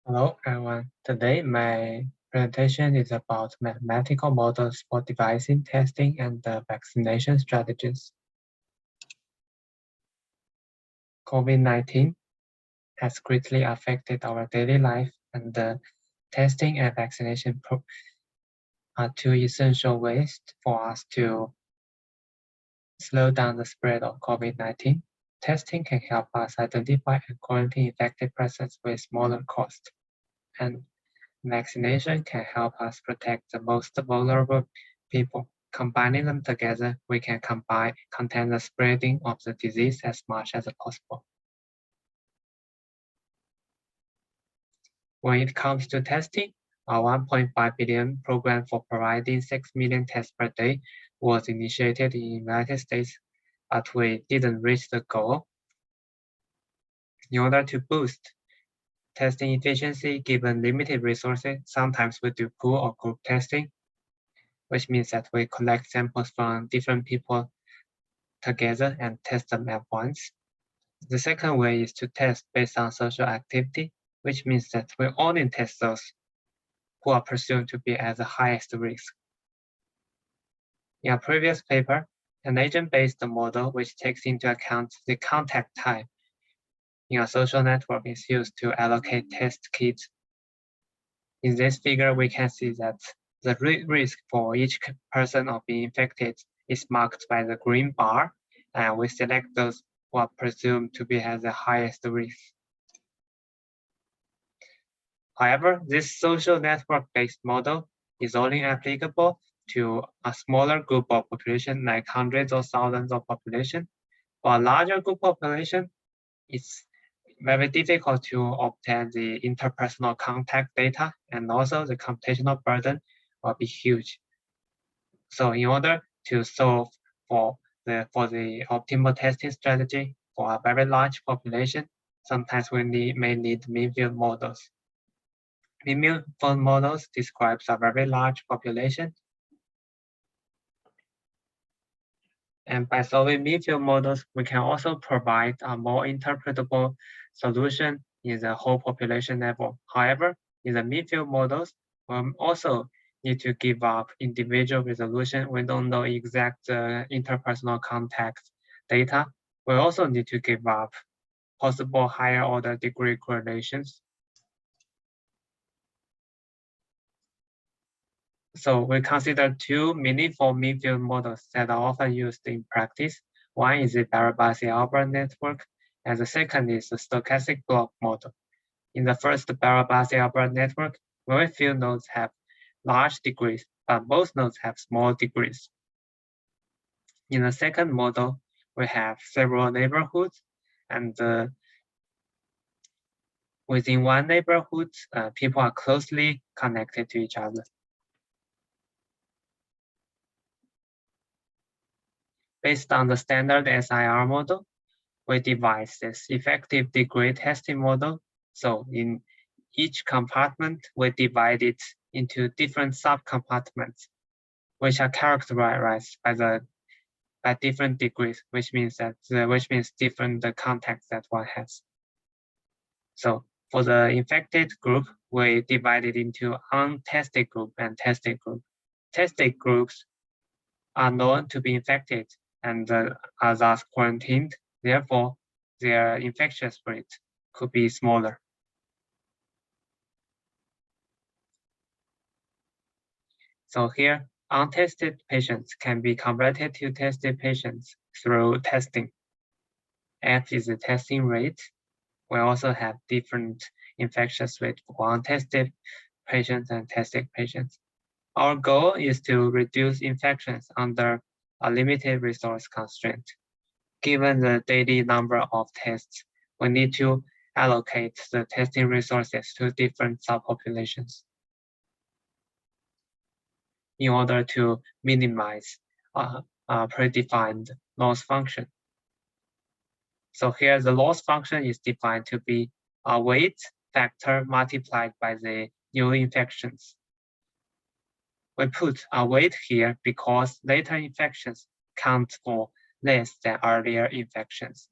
Hello everyone. Today my presentation is about mathematical models for devising, testing, and vaccination strategies. COVID-19 has greatly affected our daily life, and testing and vaccination are two essential ways for us to slow down the spread of COVID-19. Testing can help us identify and quarantine infected persons with smaller cost, and vaccination can help us protect the most vulnerable people. Combining them together, we can contain the spreading of the disease as much as possible. When it comes to testing, a 1.5 billion program for providing 6 million tests per day was initiated in the United States, but we didn't reach the goal. In order to boost testing efficiency given limited resources, sometimes we do pool or group testing, which means that we collect samples from different people together and test them at once. The second way is to test based on social activity, which means that we only test those who are presumed to be at the highest risk. In a previous paper, an agent-based model which takes into account the contact type in a social network is used to allocate test kits. In this figure, we can see that the risk for each person of being infected is marked by the green bar, and we select those who are presumed to be at the highest risk. However, this social network-based model is only applicable to a smaller group of population, like hundreds or thousands of population. For a larger group population, it's very difficult to obtain the interpersonal contact data, and also the computational burden will be huge. So in order to solve for the optimal testing strategy for a very large population, sometimes we may need mean-field models. Mean-field models describes a very large population. And by solving mean-field models, we can also provide a more interpretable solution in the whole population level. However, in the mean-field models, we also need to give up individual resolution. We don't know exact interpersonal contact data. We also need to give up possible higher order degree correlations. So we consider two meaningful mean-field models that are often used in practice. One is the Barabasi-Albert network, and the second is the stochastic block model. In the first Barabasi-Albert network, very few nodes have large degrees, but most nodes have small degrees. In the second model, we have several neighborhoods, and within one neighborhood, people are closely connected to each other. Based on the standard SIR model, we devise this effective degree testing model. So in each compartment, we divide it into different sub-compartments, which are characterized by different degrees, which means different contacts that one has. So for the infected group, we divide it into untested group and tested group. Tested groups are known to be infected and are thus quarantined. Therefore, their infectious rate could be smaller. So here, untested patients can be converted to tested patients through testing. F is the testing rate. We also have different infectious rate for untested patients and tested patients. Our goal is to reduce infections under a limited resource constraint. Given the daily number of tests, we need to allocate the testing resources to different subpopulations in order to minimize a predefined loss function. So here the loss function is defined to be a weight factor multiplied by the new infections. We put a weight here because later infections count for less than earlier infections.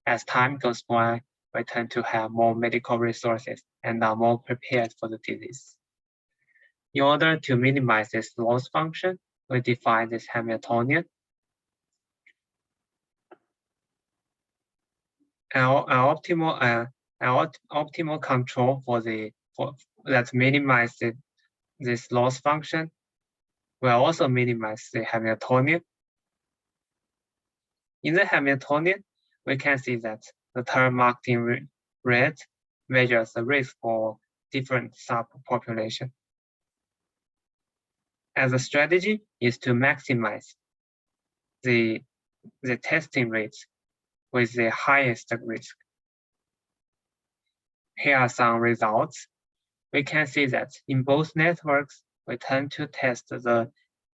As time goes by, we tend to have more medical resources and are more prepared for the disease. In order to minimize this loss function, we define this Hamiltonian. Our optimal control for that minimize this loss function will also minimize the Hamiltonian. In the Hamiltonian, we can see that the term marked in red measures the risk for different subpopulations. And the strategy is to maximize the testing rates with the highest risk. Here are some results. We can see that in both networks, we tend to test the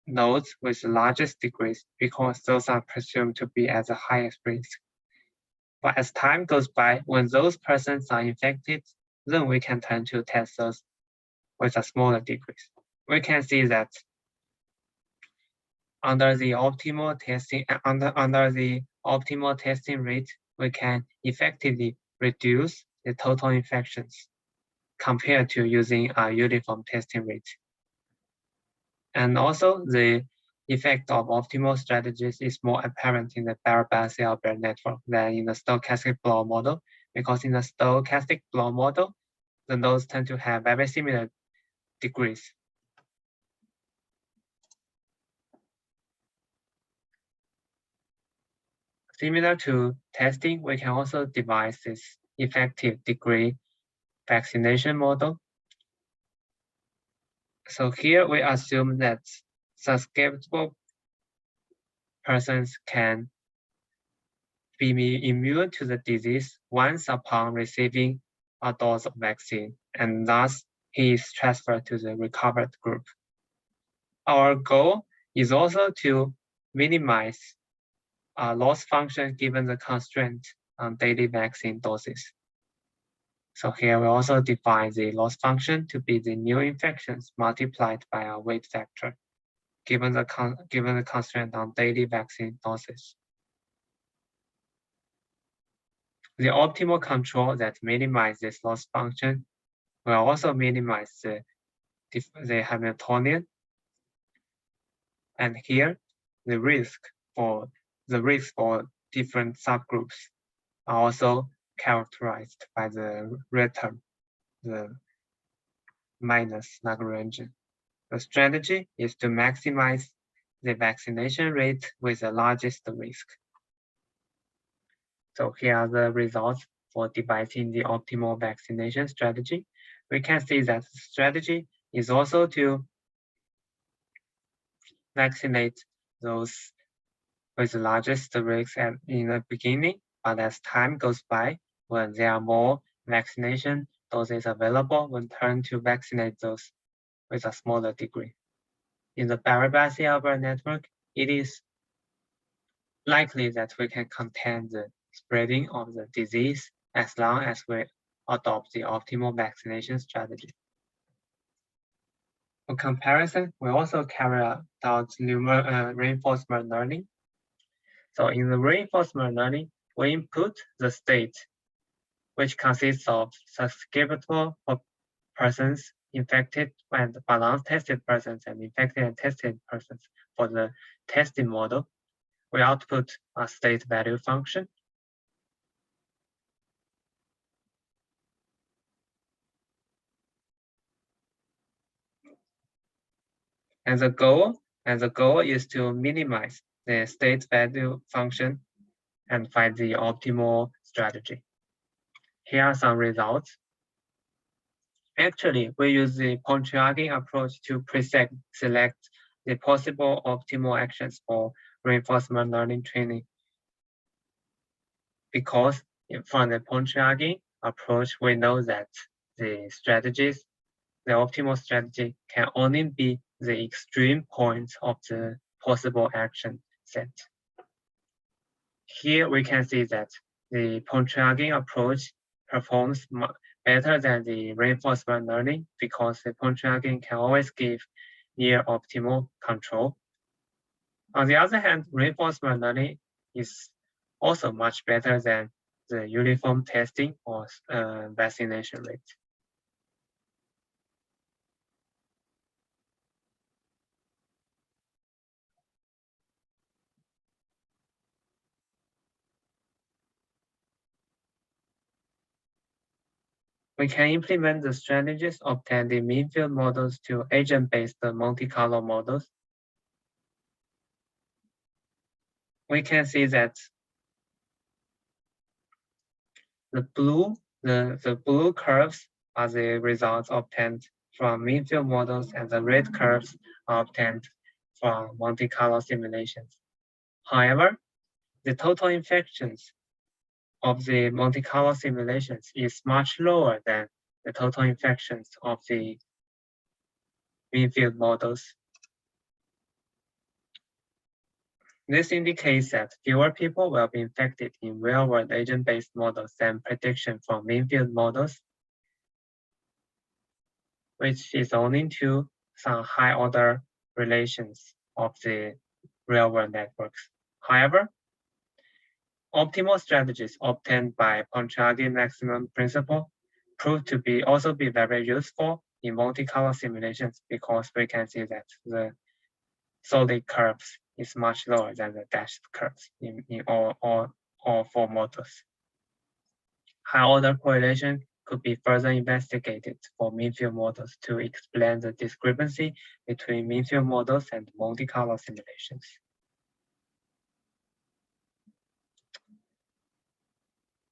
nodes with the largest degrees because those are presumed to be at the highest risk. But as time goes by, when those persons are infected, then we can turn to test those with a smaller degrees. We can see that under the optimal testing rate, we can effectively reduce the total infections compared to using a uniform testing rate. And also the effect of optimal strategies is more apparent in the Barabasi-Albert network than in the stochastic blow model, because in the stochastic blow model, the nodes tend to have very similar degrees. Similar to testing, we can also devise this effective degree vaccination model. So here we assume that susceptible persons can be immune to the disease once upon receiving a dose of vaccine, and thus he is transferred to the recovered group. Our goal is also to minimize loss function given the constraint on daily vaccine doses. So here we also define the loss function to be the new infections multiplied by a weight factor, given the constraint on daily vaccine doses. The optimal control that minimizes loss function will also minimize the Hamiltonian. And here, the risk for different subgroups are also characterized by the red term, the minus Lagrangian. The strategy is to maximize the vaccination rate with the largest risk. So here are the results for devising the optimal vaccination strategy. We can see that the strategy is also to vaccinate those with the largest risk in the beginning, but as time goes by, when there are more vaccination doses available, we turn to vaccinate those with a smaller degree. In the Barabasi-Albert network, it is likely that we can contain the spreading of the disease as long as we adopt the optimal vaccination strategy. For comparison, we also carry out reinforcement learning. So in the reinforcement learning, we input the state, which consists of susceptible persons, infected and untested persons, and infected and tested persons. For the testing model, we output a state value function. And the goal is to minimize the state value function and find the optimal strategy. Here are some results. Actually, we use the Pontryagin approach to select the possible optimal actions for reinforcement learning training. Because from the Pontryagin approach, we know that the optimal strategy can only be the extreme points of the possible action set. Here we can see that the Pontryagin approach performs better than the reinforcement learning because the Pontryagin can always give near optimal control. On the other hand, reinforcement learning is also much better than the uniform testing or vaccination rate. We can implement the strategies obtained in mean field models to agent-based Monte Carlo models. We can see that the blue curves are the results obtained from mean field models, and the red curves are obtained from Monte Carlo simulations. However, the total infections of the Monte Carlo simulations is much lower than the total infections of the mean field models. This indicates that fewer people will be infected in real-world agent-based models than prediction from mean field models, which is owing to some high-order relations of the real-world networks. However, optimal strategies obtained by Pontryagin maximum principle prove to also be very useful in Monte Carlo simulations, because we can see that the solid curves is much lower than the dashed curves in all four models. High-order correlation could be further investigated for mean field models to explain the discrepancy between mean field models and Monte Carlo simulations.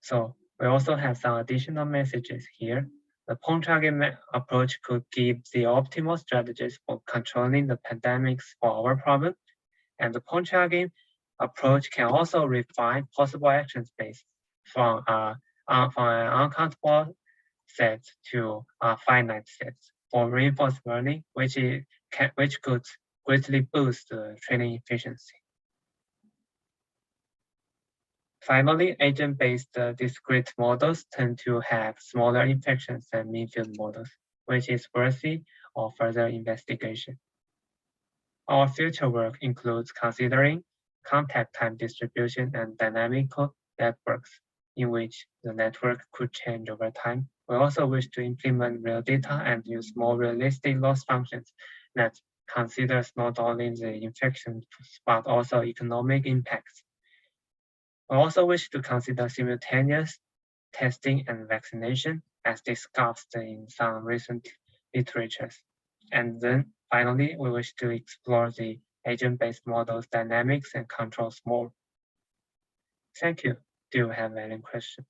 So we also have some additional messages here. The Pontryagin approach could give the optimal strategies for controlling the pandemics for our problem, and the Pontryagin approach can also refine possible action space from an uncountable set to finite sets for reinforcement learning, which could greatly boost the training efficiency. Finally, agent-based discrete models tend to have smaller infections than mean field models, which is worthy of further investigation. Our future work includes considering contact time distribution and dynamical networks in which the network could change over time. We also wish to implement real data and use more realistic loss functions that considers not only the infections, but also economic impacts. We also wish to consider simultaneous testing and vaccination as discussed in some recent literatures. And then finally, we wish to explore the agent-based models dynamics and controls more. Thank you. Do you have any questions?